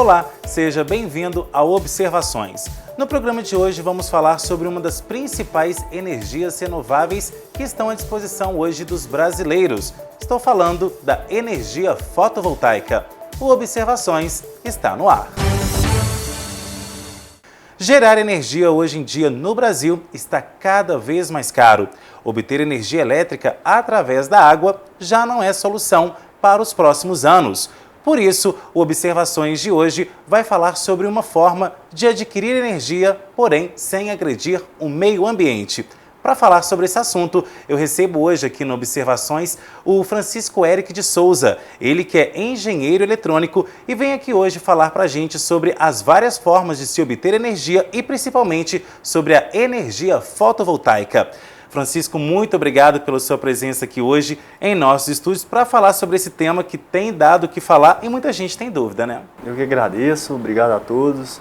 Olá, seja bem-vindo ao Observações. No programa de hoje vamos falar sobre uma das principais energias renováveis que estão à disposição hoje dos brasileiros. Estou falando da energia fotovoltaica. O Observações está no ar. Gerar energia hoje em dia no Brasil está cada vez mais caro. Obter energia elétrica através da água já não é solução para os próximos anos. Por isso, o Observações de hoje vai falar sobre uma forma de adquirir energia, porém sem agredir o meio ambiente. Para falar sobre esse assunto, eu recebo hoje aqui no Observações o Francisco Eric de Souza, ele que é engenheiro eletrônico e vem aqui hoje falar para a gente sobre as várias formas de se obter energia e principalmente sobre a energia fotovoltaica. Francisco, muito obrigado pela sua presença aqui hoje em nossos estúdios para falar sobre esse tema que tem dado o que falar e muita gente tem dúvida, né? Eu que agradeço, obrigado a todos.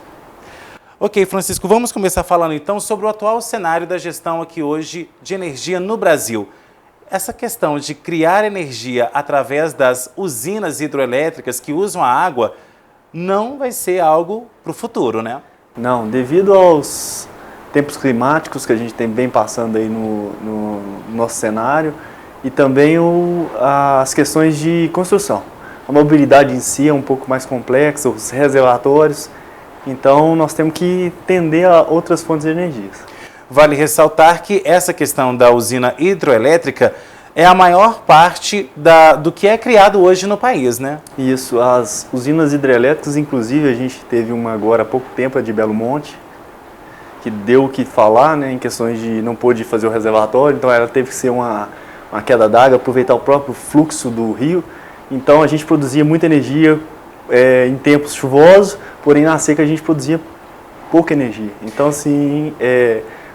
Ok, Francisco, vamos começar falando então sobre o atual cenário da gestão aqui hoje de energia no Brasil. Essa questão de criar energia através das usinas hidroelétricas que usam a água não vai ser algo para o futuro, né? Não, devido aos tempos climáticos que a gente tem bem passando aí no nosso cenário e também as questões de construção. A mobilidade em si é um pouco mais complexa, os reservatórios. Então, nós temos que tender a outras fontes de energia. Vale ressaltar que essa questão da usina hidroelétrica é a maior parte do que é criado hoje no país, né? Isso, as usinas hidrelétricas, inclusive, a gente teve uma agora há pouco tempo, a de Belo Monte, que deu o que falar, né, em questões de não pôde fazer o reservatório, então ela teve que ser uma queda d'água, aproveitar o próprio fluxo do rio. Então, a gente produzia muita energia em tempos chuvosos, porém na seca a gente produzia pouca energia. Então, assim,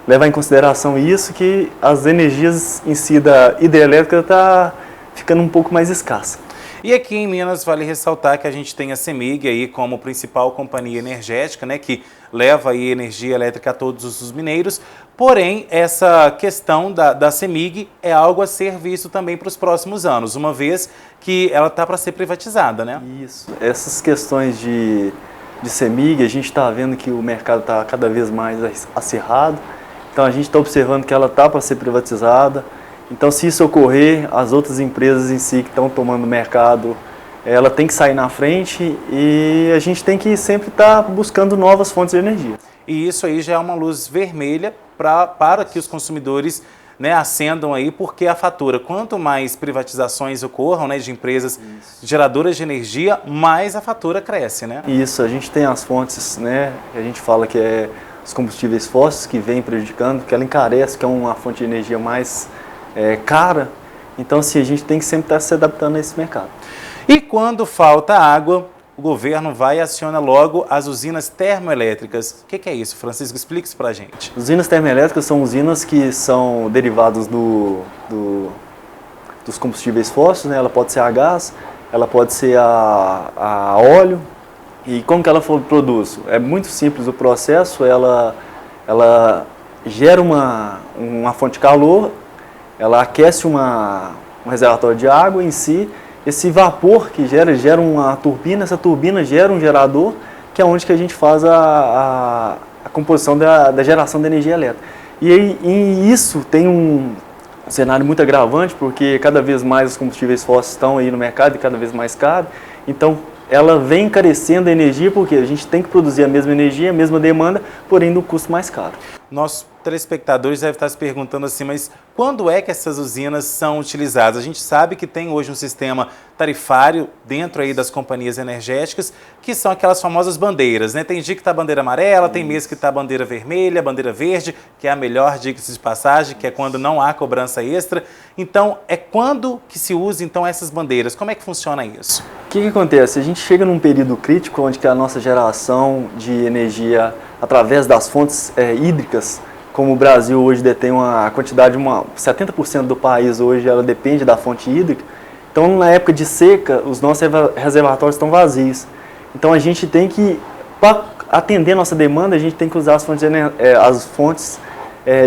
levar em consideração isso, que as energias em si da hidrelétrica está ficando um pouco mais escassa. E aqui em Minas vale ressaltar que a gente tem a CEMIG aí como principal companhia energética, né, que leva aí energia elétrica a todos os mineiros. Porém, essa questão da CEMIG é algo a ser visto também para os próximos anos, uma vez que ela está para ser privatizada, né? Isso. Essas questões de CEMIG, a gente está vendo que o mercado está cada vez mais acirrado. Então, a gente está observando que ela está para ser privatizada. Então, se isso ocorrer, as outras empresas em si que estão tomando o mercado, ela tem que sair na frente e a gente tem que sempre estar buscando novas fontes de energia. E isso aí já é uma luz vermelha para que os consumidores, né, acendam aí, porque a fatura, quanto mais privatizações ocorram, né, de empresas geradoras de energia, mais a fatura cresce, né? Isso, a gente tem as fontes, né, que a gente fala que é os combustíveis fósseis que vem prejudicando, que ela encarece, que é uma fonte de energia mais cara. Então, assim, a gente tem que sempre estar se adaptando a esse mercado. E quando falta água, o governo vai e aciona logo as usinas termoelétricas. O que é isso, Francisco? Explique isso para a gente. Usinas termoelétricas são usinas que são derivadas dos combustíveis fósseis, né? Ela pode ser a gás, ela pode ser a óleo. E como que ela produz? É muito simples o processo, ela gera uma fonte de calor, ela aquece um reservatório de água em si. Esse vapor que gera uma turbina, essa turbina gera um gerador, que é onde que a gente faz a composição da geração de energia elétrica. E isso tem um cenário muito agravante, porque cada vez mais os combustíveis fósseis estão aí no mercado e cada vez mais caro. Então, ela vem encarecendo a energia, porque a gente tem que produzir a mesma energia, a mesma demanda, porém no custo mais caro. Nossos telespectadores devem estar se perguntando assim, mas quando é que essas usinas são utilizadas? A gente sabe que tem hoje um sistema tarifário dentro aí das companhias energéticas, que são aquelas famosas bandeiras, né? Tem dia que está a bandeira amarela, tem mês que está a bandeira vermelha, bandeira verde, que é a melhor dica de passagem, que é quando não há cobrança extra. Então, é quando que se usa então essas bandeiras? Como é que funciona isso? O que acontece? A gente chega num período crítico onde que a nossa geração de energia através das fontes hídricas, como o Brasil hoje detém uma quantidade, 70% do país hoje ela depende da fonte hídrica, então na época de seca os nossos reservatórios estão vazios. Então a gente tem que, para atender a nossa demanda, a gente tem que usar as fontes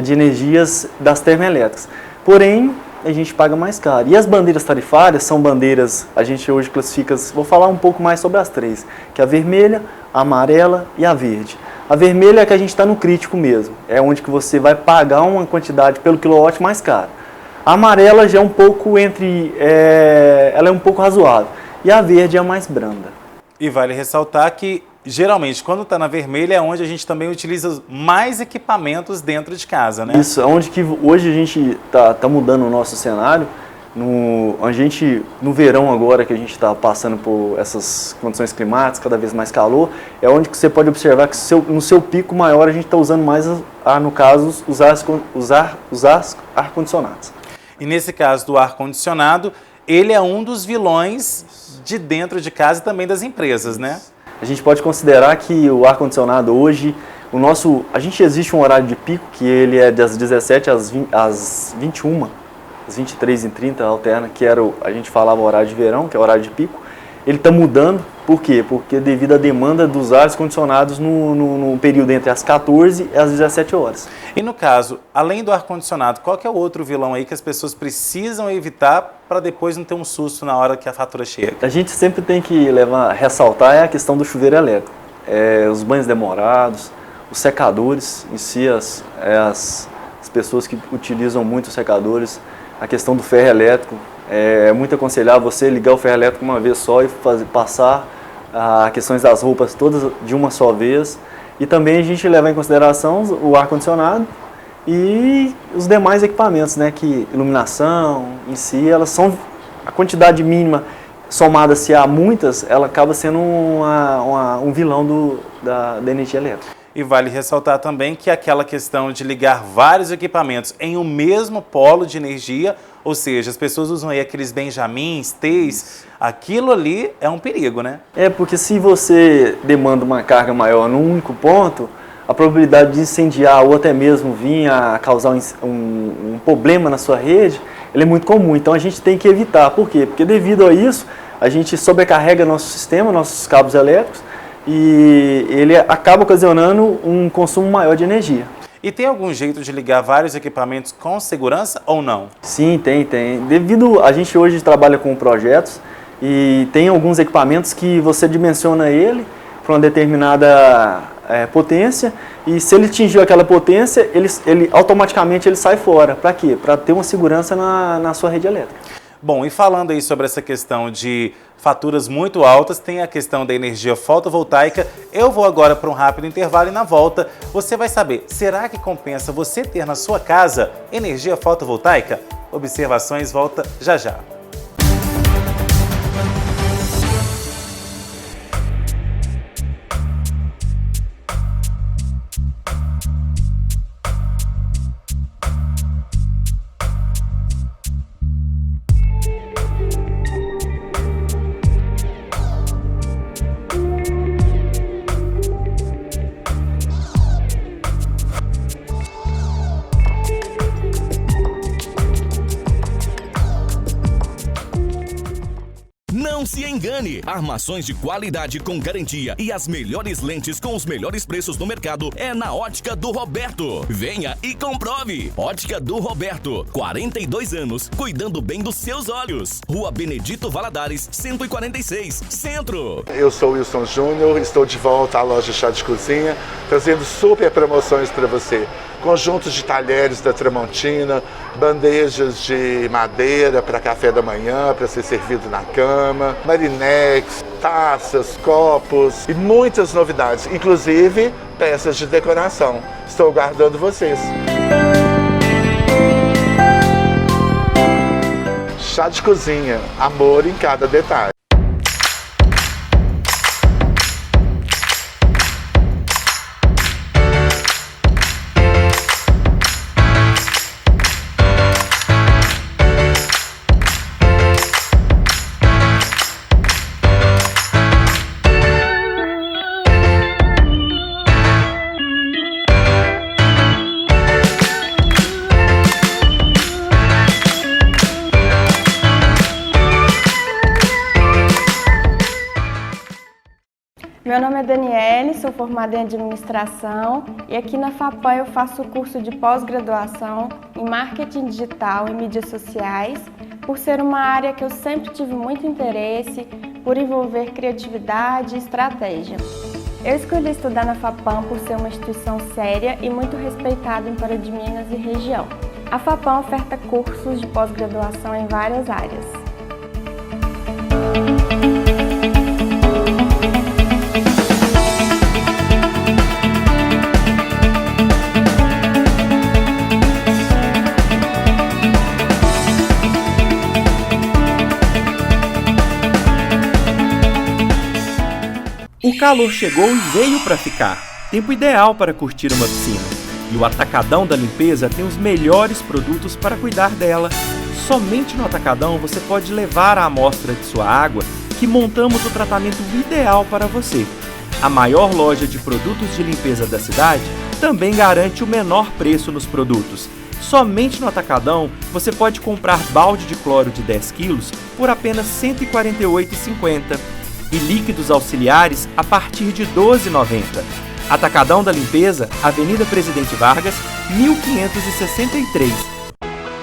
de energias das termoelétricas. Porém, a gente paga mais caro. E as bandeiras tarifárias são bandeiras, a gente hoje classifica, vou falar um pouco mais sobre as três, que é a vermelha, a amarela e a verde. A vermelha é que a gente está no crítico mesmo, é onde que você vai pagar uma quantidade pelo quilowatt mais cara. A amarela já é um pouco ela é um pouco razoável. E a verde é a mais branda. E vale ressaltar que, geralmente, quando está na vermelha é onde a gente também utiliza mais equipamentos dentro de casa, né? Isso, é onde que hoje a gente tá mudando o nosso cenário. No verão agora, que a gente está passando por essas condições climáticas, cada vez mais calor, é onde que você pode observar que no seu pico maior a gente está usando mais, no caso, os ar-condicionados. E nesse caso do ar-condicionado, ele é um dos vilões de dentro de casa e também das empresas, né? A gente pode considerar que o ar-condicionado hoje, existe um horário de pico, que ele é das 17 às 21, às 23h30 alterna, que a gente falava horário de verão, que é o horário de pico. Ele está mudando, por quê? Porque devido à demanda dos ares condicionados no período entre as 14 e as 17 horas. E no caso, além do ar-condicionado, qual que é o outro vilão aí que as pessoas precisam evitar para depois não ter um susto na hora que a fatura chega? A gente sempre tem que ressaltar a questão do chuveiro elétrico. Os banhos demorados, os secadores em si, as pessoas que utilizam muito os secadores, a questão do ferro elétrico. É muito aconselhável você ligar o ferro elétrico uma vez só e passar as questões das roupas todas de uma só vez. E também a gente leva em consideração o ar-condicionado e os demais equipamentos, né, que iluminação em si, elas são a quantidade mínima somada-se a muitas, ela acaba sendo um vilão da energia elétrica. E vale ressaltar também que aquela questão de ligar vários equipamentos em um mesmo polo de energia, ou seja, as pessoas usam aí aqueles benjamins, T's, aquilo ali é um perigo, né? Porque se você demanda uma carga maior num único ponto, a probabilidade de incendiar ou até mesmo vir a causar um problema na sua rede, ele é muito comum. Então a gente tem que evitar. Por quê? Porque devido a isso, a gente sobrecarrega nosso sistema, nossos cabos elétricos, e ele acaba ocasionando um consumo maior de energia. E tem algum jeito de ligar vários equipamentos com segurança ou não? Sim, tem. A gente hoje trabalha com projetos e tem alguns equipamentos que você dimensiona ele para uma determinada potência, e se ele atingiu aquela potência, ele automaticamente sai fora. Para quê? Para ter uma segurança na sua rede elétrica. Bom, e falando aí sobre essa questão de faturas muito altas, tem a questão da energia fotovoltaica. Eu vou agora para um rápido intervalo e na volta você vai saber, será que compensa você ter na sua casa energia fotovoltaica? Observações, volta já já. Não se engane! Armações de qualidade com garantia e as melhores lentes com os melhores preços no mercado é na Ótica do Roberto. Venha e comprove! Ótica do Roberto, 42 anos, cuidando bem dos seus olhos. Rua Benedito Valadares, 146, Centro. Eu sou o Wilson Júnior, estou de volta à loja Chá de Cozinha, trazendo super promoções para você. Conjuntos de talheres da Tramontina, bandejas de madeira para café da manhã, para ser servido na cama, marinex, taças, copos e muitas novidades, inclusive peças de decoração. Estou aguardando vocês. Chá de Cozinha, amor em cada detalhe. Meu nome é Daniele, sou formada em administração e aqui na FAPAM eu faço o curso de pós-graduação em marketing digital e mídias sociais, por ser uma área que eu sempre tive muito interesse, por envolver criatividade e estratégia. Eu escolhi estudar na FAPAM por ser uma instituição séria e muito respeitada em Pará de Minas e região. A FAPAM oferta cursos de pós-graduação em várias áreas. O calor chegou e veio para ficar. Tempo ideal para curtir uma piscina. E o Atacadão da Limpeza tem os melhores produtos para cuidar dela. Somente no Atacadão você pode levar a amostra de sua água, que montamos o tratamento ideal para você. A maior loja de produtos de limpeza da cidade também garante o menor preço nos produtos. Somente no Atacadão você pode comprar balde de cloro de 10 quilos por apenas R$ 148,50. E líquidos auxiliares a partir de R$ 12,90. Atacadão da Limpeza, Avenida Presidente Vargas, 1563.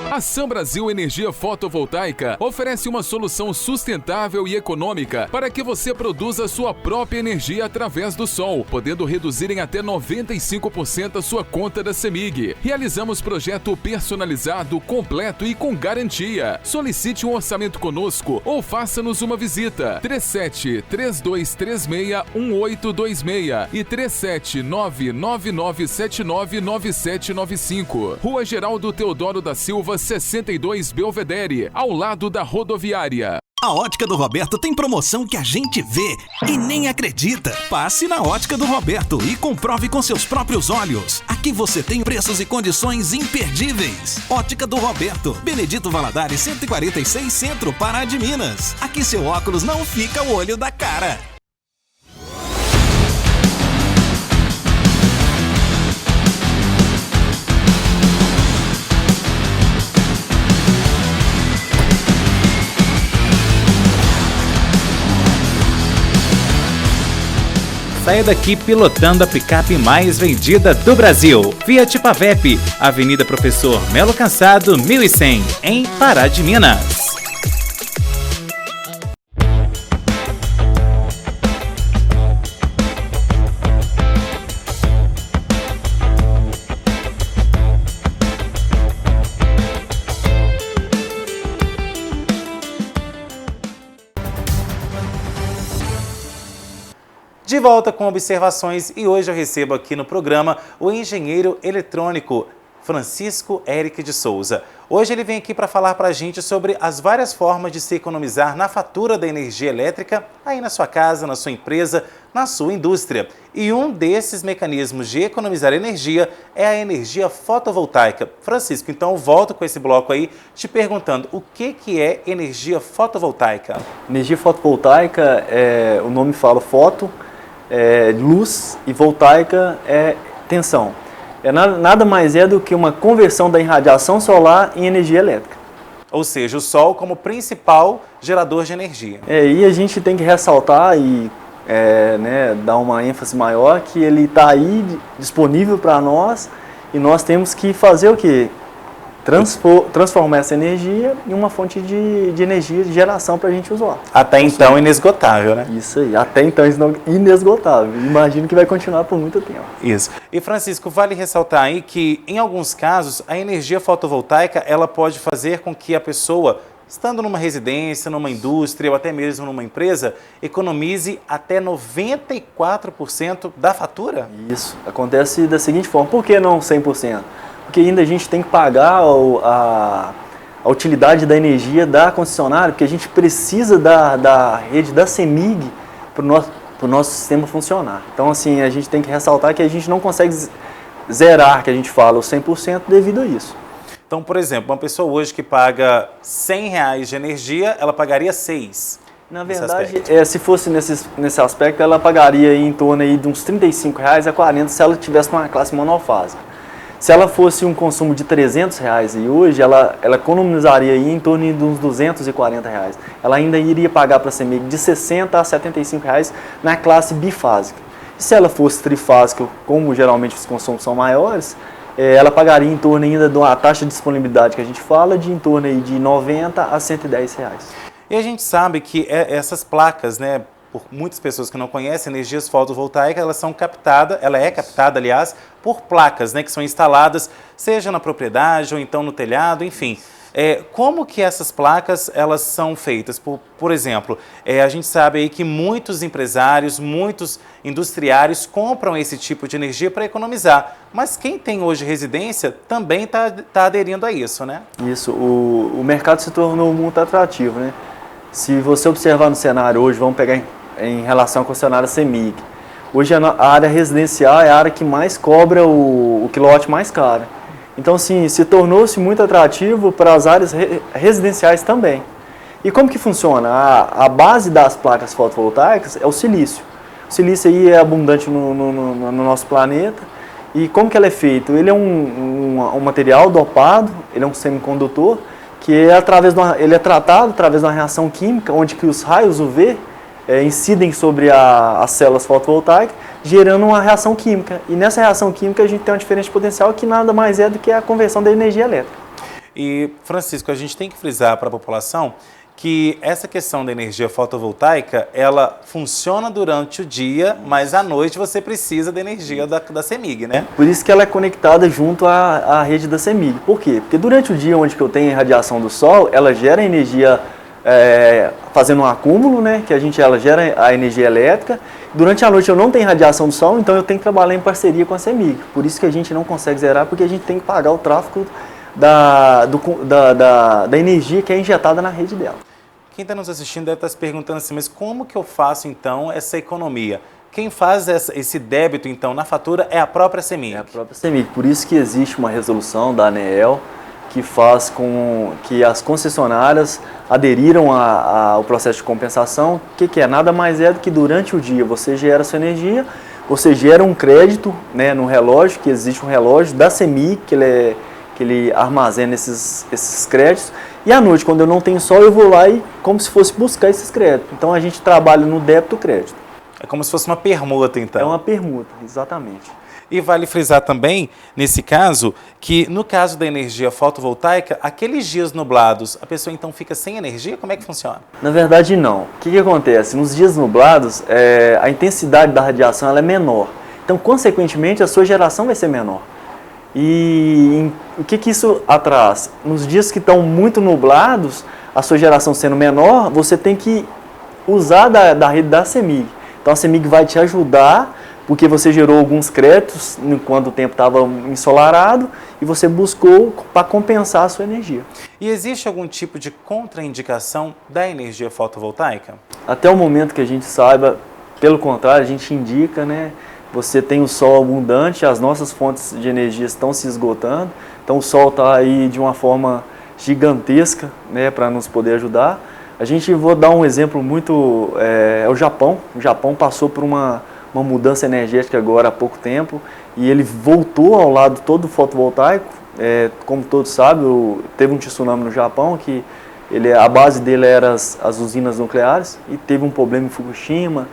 A Sam Brasil Energia Fotovoltaica oferece uma solução sustentável e econômica para que você produza sua própria energia através do sol, podendo reduzir em até 95% a sua conta da CEMIG. Realizamos projeto personalizado, completo e com garantia. Solicite um orçamento conosco ou faça-nos uma visita. 37-3236-1826 e 37999799795. Rua Geraldo Teodoro da Silva, 62 Belvedere, ao lado da rodoviária. A Ótica do Roberto tem promoção que a gente vê e nem acredita. Passe na Ótica do Roberto e comprove com seus próprios olhos. Aqui você tem preços e condições imperdíveis. Ótica do Roberto, Benedito Valadares 146 Centro, Pará de Minas. Aqui seu óculos não fica o olho da cara. Saia daqui pilotando a picape mais vendida do Brasil. Fiat Pavep, Avenida Professor Melo Cansado, 1100, em Pará de Minas. De volta com observações e hoje eu recebo aqui no programa o engenheiro eletrônico Francisco Eric de Souza. Hoje ele vem aqui para falar para a gente sobre as várias formas de se economizar na fatura da energia elétrica aí na sua casa, na sua empresa, na sua indústria. E um desses mecanismos de economizar energia é a energia fotovoltaica. Francisco, então eu volto com esse bloco aí te perguntando o que é energia fotovoltaica? Energia fotovoltaica, o nome fala foto, luz, e voltaica é tensão. Nada mais é do que uma conversão da irradiação solar em energia elétrica. Ou seja, o sol como principal gerador de energia. E a gente tem que ressaltar e dar uma ênfase maior que ele está aí disponível para nós e nós temos que fazer o quê? Transformar essa energia em uma fonte de energia de geração para a gente usar. Até então inesgotável, né? Isso aí, até então inesgotável. Imagino que vai continuar por muito tempo. Isso. E Francisco, vale ressaltar aí que em alguns casos a energia fotovoltaica ela pode fazer com que a pessoa, estando numa residência, numa indústria ou até mesmo numa empresa, economize até 94% da fatura? Isso, acontece da seguinte forma, por que não 100%? Porque ainda a gente tem que pagar a utilidade da energia da concessionária, porque a gente precisa da rede da CEMIG para o nosso sistema funcionar. Então, assim, a gente tem que ressaltar que a gente não consegue zerar, que a gente fala, o 100% devido a isso. Então, por exemplo, uma pessoa hoje que paga R$100 de energia, ela pagaria 6. Na verdade, se fosse nesse aspecto, ela pagaria em torno aí de uns R$35 a R$40 se ela tivesse uma classe monofásica. Se ela fosse um consumo de R$300 e hoje ela economizaria aí em torno de uns R$240. Ela ainda iria pagar para a CEMIG de R$60 a R$75 na classe bifásica. E se ela fosse trifásica, como geralmente os consumos são maiores, ela pagaria em torno ainda de uma taxa de disponibilidade que a gente fala de em torno aí de R$90 a R$110. E a gente sabe que essas placas, né, por muitas pessoas que não conhecem, energias fotovoltaicas, ela é captada, aliás, por placas, né, que são instaladas, seja na propriedade ou então no telhado, enfim. Como que essas placas elas são feitas? Por exemplo, a gente sabe aí que muitos empresários, muitos industriários compram esse tipo de energia para economizar, mas quem tem hoje residência também está aderindo a isso, né? Isso, o mercado se tornou muito atrativo, né? Se você observar no cenário hoje, vamos pegar em relação ao concessionária CEMIG, hoje a área residencial é a área que mais cobra o quilowatt mais caro. Então, assim, se tornou-se muito atrativo para as áreas residenciais também. E como que funciona? A base das placas fotovoltaicas é o silício. O silício aí é abundante no nosso planeta. E como que ele é feito? Ele é um material dopado, ele é um semicondutor, que ele é tratado através de uma reação química, onde que os raios UV incidem sobre as células fotovoltaicas, gerando uma reação química. E nessa reação química a gente tem uma diferença de potencial que nada mais é do que a conversão da energia elétrica. E, Francisco, a gente tem que frisar para a população que essa questão da energia fotovoltaica, ela funciona durante o dia, mas à noite você precisa da energia da CEMIG, né? Por isso que ela é conectada junto à rede da CEMIG. Por quê? Porque durante o dia, onde que eu tenho radiação do sol, ela gera energia fazendo um acúmulo, né, que ela gera a energia elétrica. Durante a noite eu não tenho radiação do sol, então eu tenho que trabalhar em parceria com a CEMIG. Por isso que a gente não consegue zerar, porque a gente tem que pagar o tráfego da energia que é injetada na rede dela. Quem está nos assistindo deve estar se perguntando assim, mas como que eu faço então essa economia? Quem faz esse débito então na fatura é a própria CEMIG? É a própria CEMIG, por isso que existe uma resolução da ANEEL que faz com que as concessionárias aderiram ao processo de compensação. O que é? Nada mais é do que durante o dia você gera sua energia, você gera um crédito, né, no relógio, que existe um relógio da CEMIG, que ele armazena esses créditos, e à noite, quando eu não tenho sol, eu vou lá e como se fosse buscar esses créditos. Então a gente trabalha no débito crédito. É como se fosse uma permuta, então. É uma permuta, exatamente. E vale frisar também, nesse caso, que no caso da energia fotovoltaica, aqueles dias nublados, a pessoa então fica sem energia? Como é que funciona? Na verdade, não. O que acontece? Nos dias nublados, a intensidade da radiação ela é menor. Então, consequentemente, a sua geração vai ser menor. E o que isso traz? Nos dias que estão muito nublados, a sua geração sendo menor, você tem que usar da rede da CEMIG. Então, a CEMIG vai te ajudar, porque você gerou alguns créditos enquanto o tempo estava ensolarado e você buscou para compensar a sua energia. E existe algum tipo de contraindicação da energia fotovoltaica? Até o momento que a gente saiba, pelo contrário, a gente indica, né? Você tem o sol abundante, as nossas fontes de energia estão se esgotando, então o sol está aí de uma forma gigantesca, né, para nos poder ajudar. Vou dar um exemplo muito, é o Japão. O Japão passou por uma mudança energética agora há pouco tempo e ele voltou ao lado todo fotovoltaico. Como todos sabem, teve um tsunami no Japão que a base dele era as usinas nucleares e teve um problema em Fukushima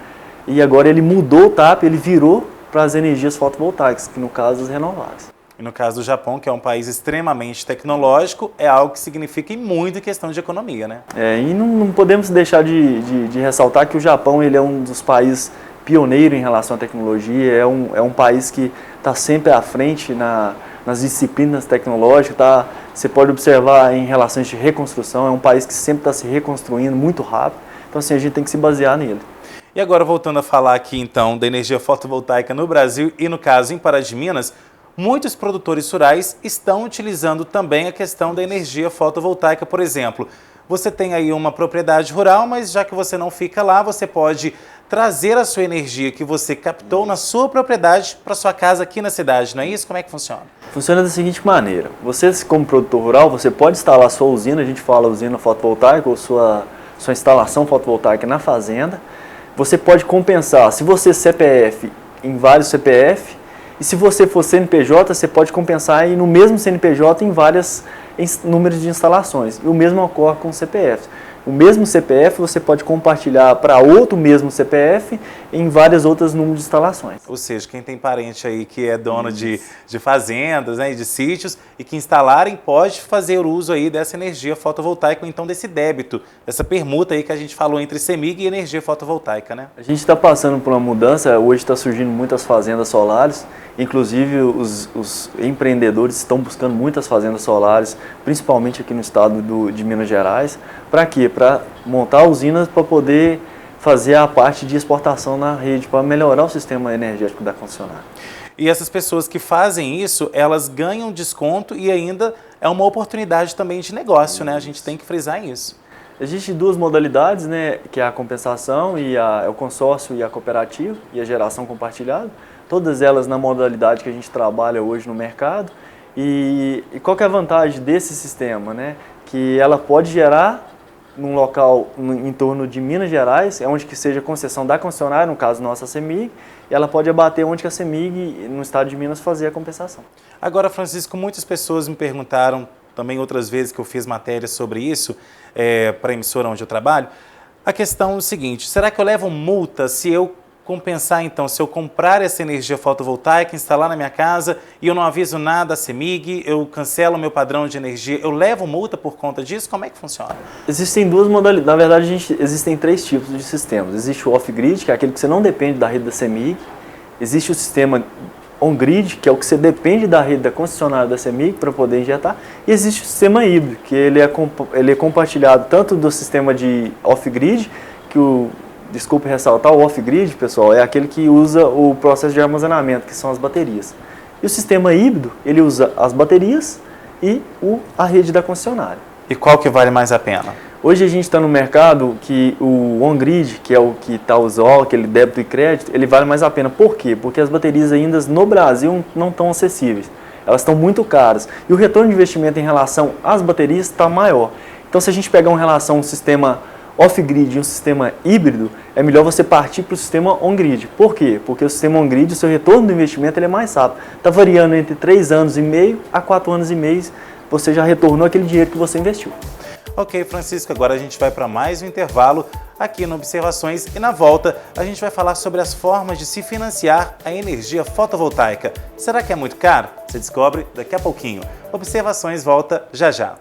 e agora ele mudou o TAP, ele virou para as energias fotovoltaicas, que no caso as renováveis. E no caso do Japão, que é um país extremamente tecnológico, é algo que significa muito em questão de economia, né? E não podemos deixar de ressaltar que o Japão ele é um dos países pioneiro em relação à tecnologia, é um país que está sempre à frente nas disciplinas tecnológicas, você pode observar em relações de reconstrução, é um país que sempre está se reconstruindo muito rápido, então assim, a gente tem que se basear nele. E agora voltando a falar aqui então da energia fotovoltaica no Brasil e no caso em Pará de Minas, muitos produtores rurais estão utilizando também a questão da energia fotovoltaica, por exemplo. Você tem aí uma propriedade rural, mas já que você não fica lá, você pode trazer a sua energia que você captou na sua propriedade para sua casa aqui na cidade, não é isso? Como é que funciona? Funciona da seguinte maneira, você como produtor rural, você pode instalar a sua usina, a gente fala usina fotovoltaica ou sua instalação fotovoltaica na fazenda, você pode compensar, se você CPF, em vários CPF, E se você for CNPJ, você pode compensar aí no mesmo CNPJ em vários números de instalações. E o mesmo ocorre com o CPF. O mesmo CPF você pode compartilhar para outro mesmo CPF em várias outras números de instalações. Ou seja, quem tem parente aí que é dono de fazendas, né, e de sítios e que instalarem, pode fazer uso aí dessa energia fotovoltaica, ou então desse débito, dessa permuta aí que a gente falou entre CEMIG e energia fotovoltaica, né? A gente está passando por uma mudança, hoje está surgindo muitas fazendas solares, inclusive os empreendedores estão buscando muitas fazendas solares, principalmente aqui no estado de Minas Gerais. Para quê? Para montar usinas para poder fazer a parte de exportação na rede, para melhorar o sistema energético da concessionária. E essas pessoas que fazem isso, elas ganham desconto e ainda é uma oportunidade também de negócio, né? A gente tem que frisar isso. Existem duas modalidades, né? Que é a compensação, é o consórcio e a cooperativa, e a geração compartilhada. Todas elas na modalidade que a gente trabalha hoje no mercado. E qual que é a vantagem desse sistema, né? Que ela pode gerar num local em torno de Minas Gerais, onde que seja concessão da concessionária, no caso nossa CEMIG, e ela pode abater onde que a CEMIG, no estado de Minas, fazer a compensação. Agora, Francisco, muitas pessoas me perguntaram, também outras vezes que eu fiz matéria sobre isso, para a emissora onde eu trabalho, a questão é o seguinte: será que eu levo multa se eu compensar, então, se eu comprar essa energia fotovoltaica, instalar na minha casa e eu não aviso nada à CEMIG, eu cancelo o meu padrão de energia, eu levo multa por conta disso? Como é que funciona? Existem duas modalidades, na verdade existem três tipos de sistemas. Existe o off-grid, que é aquele que você não depende da rede da CEMIG. Existe o sistema on-grid, que é o que você depende da rede da concessionária da CEMIG para poder injetar. E existe o sistema híbrido, que ele é compartilhado tanto do sistema de off-grid, desculpe ressaltar, o off-grid, pessoal, é aquele que usa o processo de armazenamento, que são as baterias. E o sistema híbrido, ele usa as baterias e a rede da concessionária. E qual que vale mais a pena? Hoje a gente está no mercado que o on-grid, que é o que está usando aquele débito e crédito, ele vale mais a pena. Por quê? Porque as baterias ainda no Brasil não estão acessíveis. Elas estão muito caras. E o retorno de investimento em relação às baterias está maior. Então, se a gente pegar uma relação, um sistema off-grid e um sistema híbrido, é melhor você partir para o sistema on-grid. Por quê? Porque o sistema on-grid, o seu retorno do investimento ele é mais rápido. Está variando entre 3 anos e meio a 4 anos e meio, você já retornou aquele dinheiro que você investiu. Ok, Francisco, agora a gente vai para mais um intervalo aqui no Observações e na volta a gente vai falar sobre as formas de se financiar a energia fotovoltaica. Será que é muito caro? Você descobre daqui a pouquinho. Observações volta já já.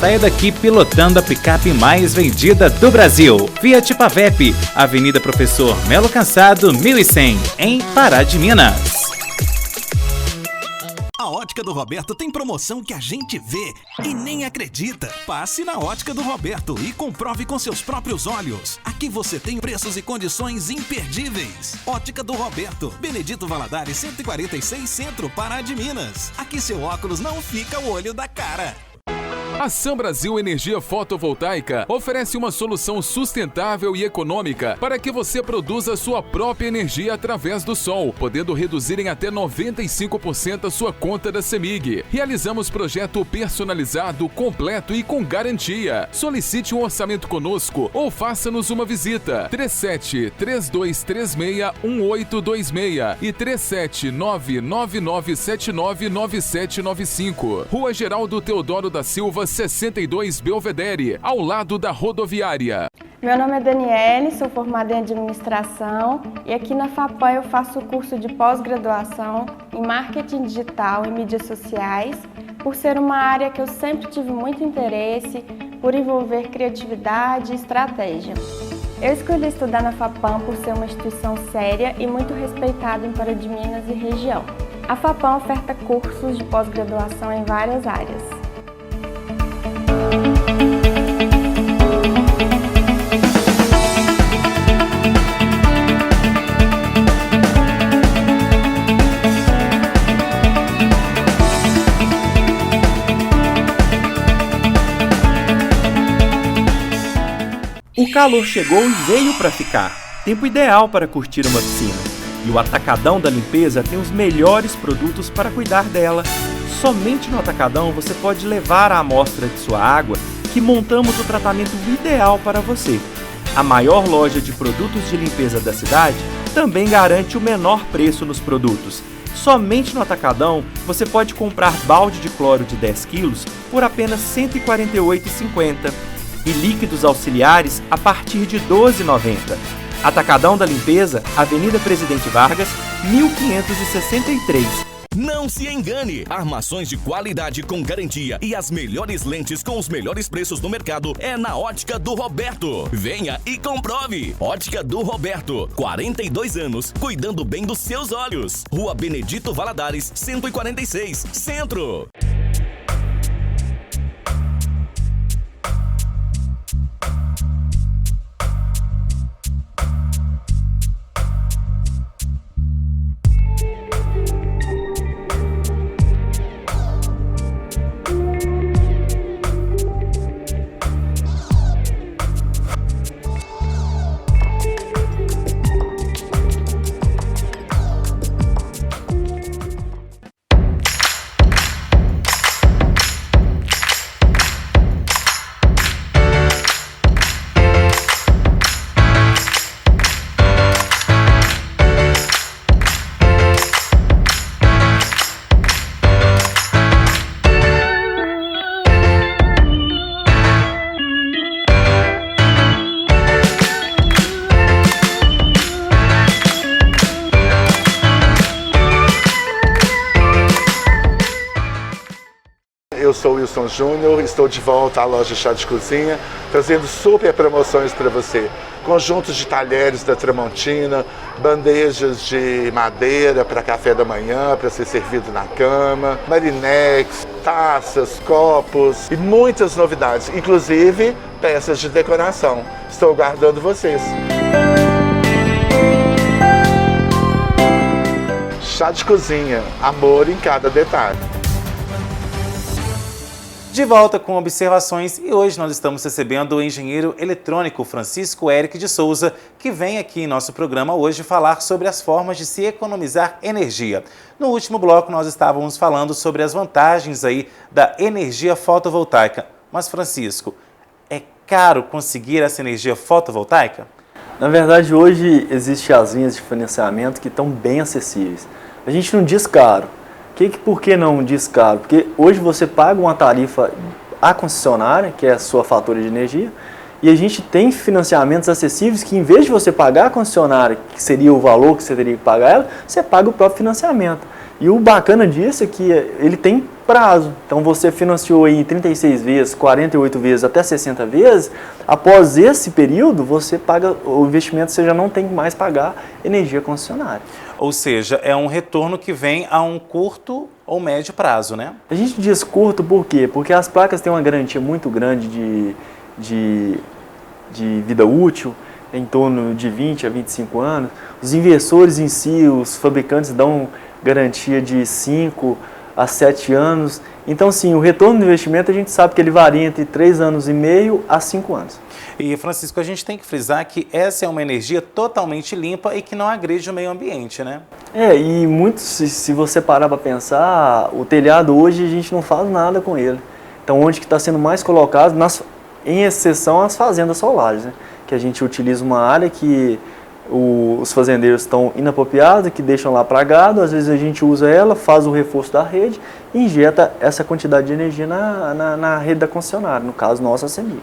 Saia daqui pilotando a picape mais vendida do Brasil. Fiat Pavep, Avenida Professor Melo Cansado, 1100, em Pará de Minas. A Ótica do Roberto tem promoção que a gente vê e nem acredita. Passe na Ótica do Roberto e comprove com seus próprios olhos. Aqui você tem preços e condições imperdíveis. Ótica do Roberto, Benedito Valadares 146 Centro, Pará de Minas. Aqui seu óculos não fica o olho da cara. A Sam Brasil Energia Fotovoltaica oferece uma solução sustentável e econômica para que você produza sua própria energia através do sol, podendo reduzir em até 95% a sua conta da CEMIG. Realizamos projeto personalizado, completo e com garantia. Solicite um orçamento conosco ou faça-nos uma visita. 37-3236-1826 e 37999799795. Rua Geraldo Teodoro da Silva, 62 Belvedere, ao lado da rodoviária. Meu nome é Daniele, sou formada em administração e aqui na FAPAM eu faço o curso de pós-graduação em marketing digital e mídias sociais, por ser uma área que eu sempre tive muito interesse, por envolver criatividade e estratégia. Eu escolhi estudar na FAPAM por ser uma instituição séria e muito respeitada em Pará de Minas e região. A FAPAM oferta cursos de pós-graduação em várias áreas. O calor chegou e veio para ficar. Tempo ideal para curtir uma piscina. E o Atacadão da Limpeza tem os melhores produtos para cuidar dela. Somente no Atacadão você pode levar a amostra de sua água que montamos o tratamento ideal para você. A maior loja de produtos de limpeza da cidade também garante o menor preço nos produtos. Somente no Atacadão você pode comprar balde de cloro de 10 quilos por apenas R$ 148,50 e líquidos auxiliares a partir de R$ 12,90. Atacadão da Limpeza, Avenida Presidente Vargas, 1563. Não se engane! Armações de qualidade com garantia e as melhores lentes com os melhores preços no mercado é na Ótica do Roberto. Venha e comprove! Ótica do Roberto, 42 anos, cuidando bem dos seus olhos. Rua Benedito Valadares, 146, Centro. Eu sou o Wilson Júnior, estou de volta à loja Chá de Cozinha, trazendo super promoções para você. Conjuntos de talheres da Tramontina, bandejas de madeira para café da manhã, para ser servido na cama, marinex, taças, copos e muitas novidades, inclusive peças de decoração. Estou aguardando vocês. Chá de Cozinha, amor em cada detalhe. De volta com observações e hoje nós estamos recebendo o engenheiro eletrônico Francisco Éric de Souza, que vem aqui em nosso programa hoje falar sobre as formas de se economizar energia. No último bloco nós estávamos falando sobre as vantagens aí da energia fotovoltaica. Mas Francisco, é caro conseguir essa energia fotovoltaica? Na verdade hoje existem as linhas de financiamento que estão bem acessíveis. A gente não diz caro. Por que não diz caro? Porque hoje você paga uma tarifa à concessionária, que é a sua fatura de energia, e a gente tem financiamentos acessíveis que, em vez de você pagar a concessionária, que seria o valor que você teria que pagar ela, você paga o próprio financiamento. E o bacana disso é que ele tem prazo. Então você financiou em 36 vezes, 48 vezes, até 60 vezes, após esse período você paga o investimento, você já não tem que mais pagar energia concessionária. Ou seja, é um retorno que vem a um curto ou médio prazo, né? A gente diz curto por quê? Porque as placas têm uma garantia muito grande de vida útil, em torno de 20 a 25 anos. Os inversores em si, os fabricantes dão garantia de 5 a 7 anos. Então, sim, o retorno do investimento a gente sabe que ele varia entre 3 anos e meio a 5 anos. E, Francisco, a gente tem que frisar que essa é uma energia totalmente limpa e que não agride o meio ambiente, né? E muito, se você parar para pensar, o telhado hoje a gente não faz nada com ele. Então, onde que está sendo mais colocado, em exceção às fazendas solares, né? Que a gente utiliza uma área que os fazendeiros estão inapropriados, que deixam lá para gado, às vezes a gente usa ela, faz o reforço da rede e injeta essa quantidade de energia na rede da concessionária, no caso nossa, a CEMIG.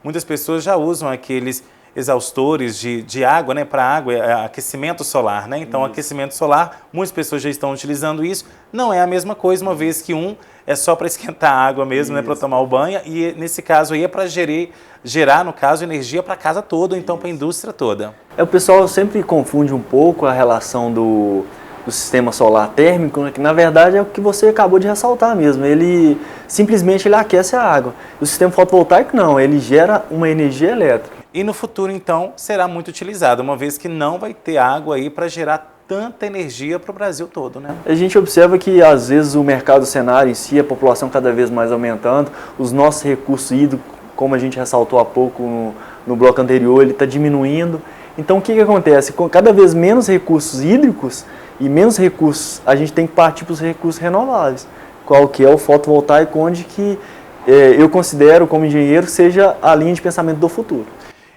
Muitas pessoas já usam aqueles exaustores de água, né, para água, aquecimento solar, né? Então, aquecimento solar, muitas pessoas já estão utilizando isso. Não é a mesma coisa, uma vez que um é só para esquentar a água mesmo, né, para tomar o banho, e nesse caso aí é para gerar, no caso, energia para a casa toda, então para a indústria toda. O pessoal sempre confunde um pouco a relação do sistema solar térmico, né, que na verdade é o que você acabou de ressaltar mesmo. Ele simplesmente aquece a água. O sistema fotovoltaico não, ele gera uma energia elétrica. E no futuro, então, será muito utilizado, uma vez que não vai ter água aí para gerar tanta energia para o Brasil todo, né? A gente observa que, às vezes, o mercado, o cenário em si, a população cada vez mais aumentando, os nossos recursos como a gente ressaltou há pouco no bloco anterior, ele está diminuindo. Então o que acontece? Com cada vez menos recursos hídricos e menos recursos, a gente tem que partir para os recursos renováveis, qual que é o fotovoltaico, onde que eu considero como engenheiro seja a linha de pensamento do futuro.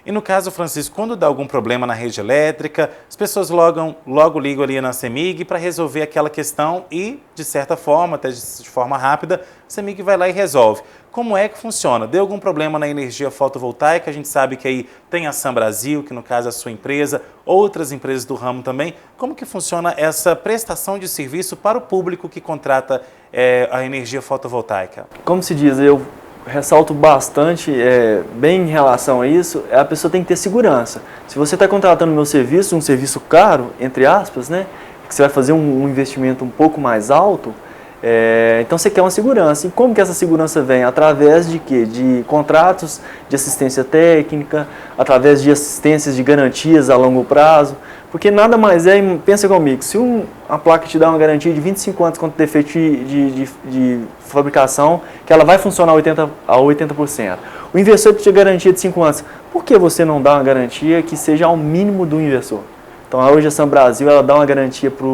E no caso, Francisco, quando dá algum problema na rede elétrica, as pessoas logo ligam ali na CEMIG para resolver aquela questão e, de certa forma, até de forma rápida, a CEMIG vai lá e resolve. Como é que funciona? Deu algum problema na energia fotovoltaica? A gente sabe que aí tem a Sam Brasil, que no caso é a sua empresa, outras empresas do ramo também. Como que funciona essa prestação de serviço para o público que contrata a energia fotovoltaica? Como se diz, eu ressalto bastante, bem em relação a isso, a pessoa tem que ter segurança. Se você está contratando meu serviço, um serviço caro, entre aspas, né, que você vai fazer um investimento um pouco mais alto, então você quer uma segurança. E como que essa segurança vem? Através de quê? De contratos de assistência técnica, através de assistências de garantias a longo prazo, porque nada mais pensa comigo, se a placa te dá uma garantia de 25 anos contra defeito de fabricação, que ela vai funcionar a 80%. O inversor te garantia de 5 anos, por que você não dá uma garantia que seja ao mínimo do inversor? Então hoje a Sam Brasil ela dá uma garantia para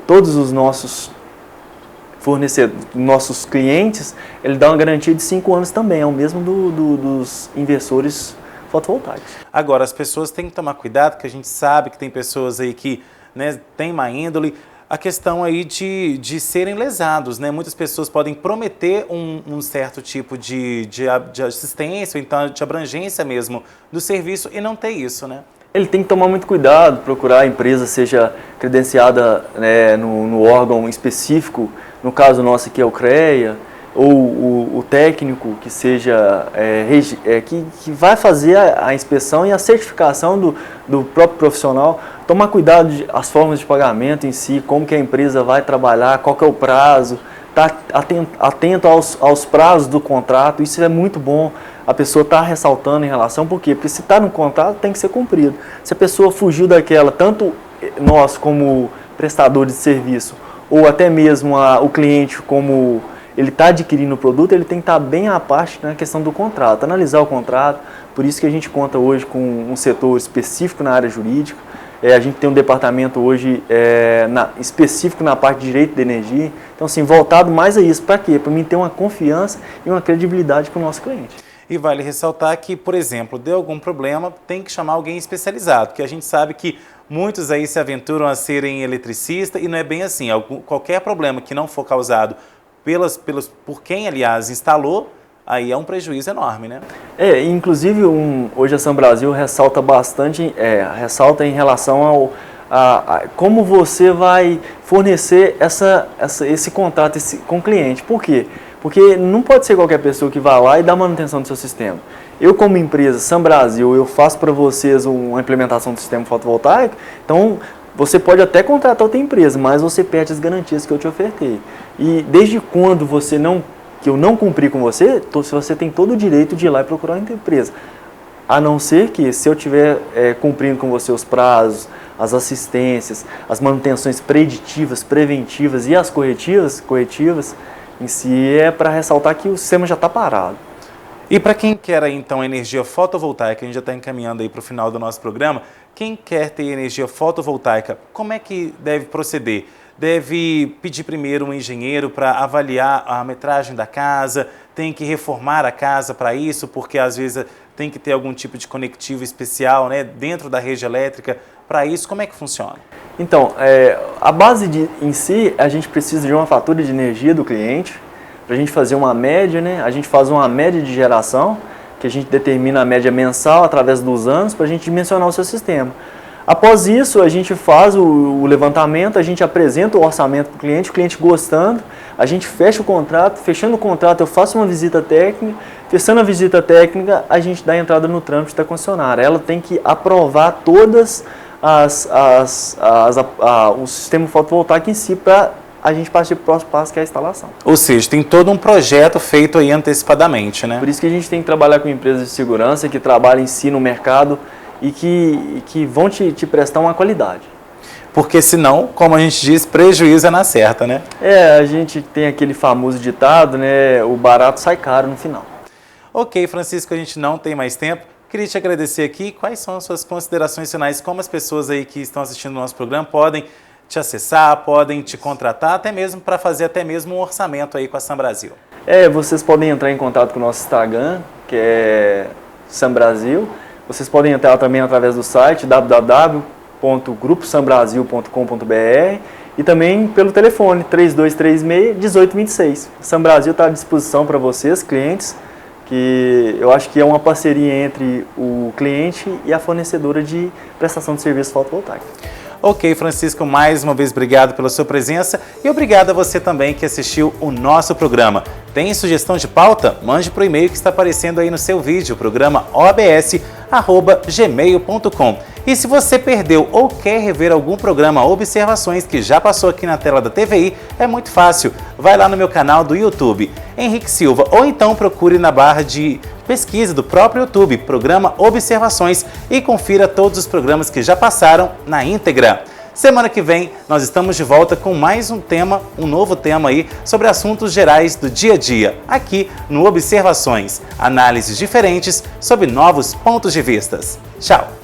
todos os nossos fornecedores, nossos clientes, ele dá uma garantia de 5 anos também, é o mesmo dos inversores fotovoltaicos. Agora, as pessoas têm que tomar cuidado, que a gente sabe que tem pessoas aí que, né, têm má índole, a questão aí de serem lesados, né? Muitas pessoas podem prometer um certo tipo de assistência, ou então de abrangência mesmo do serviço e não ter isso, né? Ele tem que tomar muito cuidado, procurar a empresa seja credenciada, né, no órgão específico, no caso nosso aqui é o CREA, ou o técnico que seja que vai fazer a inspeção e a certificação do próprio profissional, tomar cuidado as formas de pagamento em si, como que a empresa vai trabalhar, qual que é o prazo, estar atento aos prazos do contrato, isso é muito bom, a pessoa está ressaltando em relação, por quê? Porque se está no contrato tem que ser cumprido. Se a pessoa fugiu daquela, tanto nós como prestadores de serviço, ou até mesmo o cliente como ele está adquirindo o produto, ele tem que estar bem à parte na questão do contrato, analisar o contrato, por isso que a gente conta hoje com um setor específico na área jurídica, a gente tem um departamento hoje específico na parte de direito de energia, então assim, voltado mais a isso, para quê? Para mim ter uma confiança e uma credibilidade com o nosso cliente. E vale ressaltar que, por exemplo, deu algum problema, tem que chamar alguém especializado, porque a gente sabe que muitos aí se aventuram a serem eletricistas e não é bem assim, qualquer problema que não for causado por quem, aliás, instalou, aí é um prejuízo enorme, né? Inclusive, hoje a Sam Brasil ressalta bastante, ressalta em relação a como você vai fornecer esse contrato com o cliente. Por quê? Porque não pode ser qualquer pessoa que vá lá e dá manutenção do seu sistema. Eu, como empresa, Sam Brasil, eu faço para vocês uma implementação do sistema fotovoltaico, então você pode até contratar outra empresa, mas você perde as garantias que eu te ofertei. E desde quando que eu não cumpri com você, você tem todo o direito de ir lá e procurar outra empresa. A não ser que, se eu estiver cumprindo com você os prazos, as assistências, as manutenções preditivas, preventivas e as corretivas em si, é para ressaltar que o sistema já está parado. E para quem quer aí, então, energia fotovoltaica, a gente já está encaminhando aí para o final do nosso programa, quem quer ter energia fotovoltaica, como é que deve proceder? Deve pedir primeiro um engenheiro para avaliar a metragem da casa, tem que reformar a casa para isso, porque às vezes tem que ter algum tipo de conectivo especial, né, dentro da rede elétrica. Para isso, como é que funciona? Então, a base em si, a gente precisa de uma fatura de energia do cliente, para a gente fazer uma média, né? A gente faz uma média de geração, que a gente determina a média mensal através dos anos, para a gente dimensionar o seu sistema. Após isso, a gente faz o levantamento, a gente apresenta o orçamento para o cliente gostando, a gente fecha o contrato, fechando o contrato eu faço uma visita técnica, fechando a visita técnica, a gente dá a entrada no trâmite da concessionária. Ela tem que aprovar todas o sistema fotovoltaico em si para a gente partir para o próximo passo, que é a instalação. Ou seja, tem todo um projeto feito aí antecipadamente, né? Por isso que a gente tem que trabalhar com empresas de segurança que trabalham em si no mercado e que vão te prestar uma qualidade. Porque senão, como a gente diz, prejuízo é na certa, né? A gente tem aquele famoso ditado, né? O barato sai caro no final. Ok, Francisco, a gente não tem mais tempo. Queria te agradecer aqui. Quais são as suas considerações finais? Como as pessoas aí que estão assistindo o nosso programa podem te acessar, podem te contratar, até mesmo para fazer até mesmo um orçamento aí com a Sam Brasil? Vocês podem entrar em contato com o nosso Instagram, que é Sam Brasil. Vocês podem entrar também através do site www.gruposambrasil.com.br e também pelo telefone 3236-1826. Sam Brasil está à disposição para vocês, clientes, que eu acho que é uma parceria entre o cliente e a fornecedora de prestação de serviço fotovoltaico. Ok, Francisco, mais uma vez obrigado pela sua presença e obrigado a você também que assistiu o nosso programa. Tem sugestão de pauta? Mande para o e-mail que está aparecendo aí no seu vídeo, programa obs@gmail.com. E se você perdeu ou quer rever algum programa Observações que já passou aqui na tela da TVI, é muito fácil. Vai lá no meu canal do YouTube, Henrique Silva, ou então procure na barra de pesquisa do próprio YouTube, programa Observações, e confira todos os programas que já passaram na íntegra. Semana que vem nós estamos de volta com mais um tema, um novo tema aí sobre assuntos gerais do dia a dia, aqui no Observações, análises diferentes sobre novos pontos de vista. Tchau!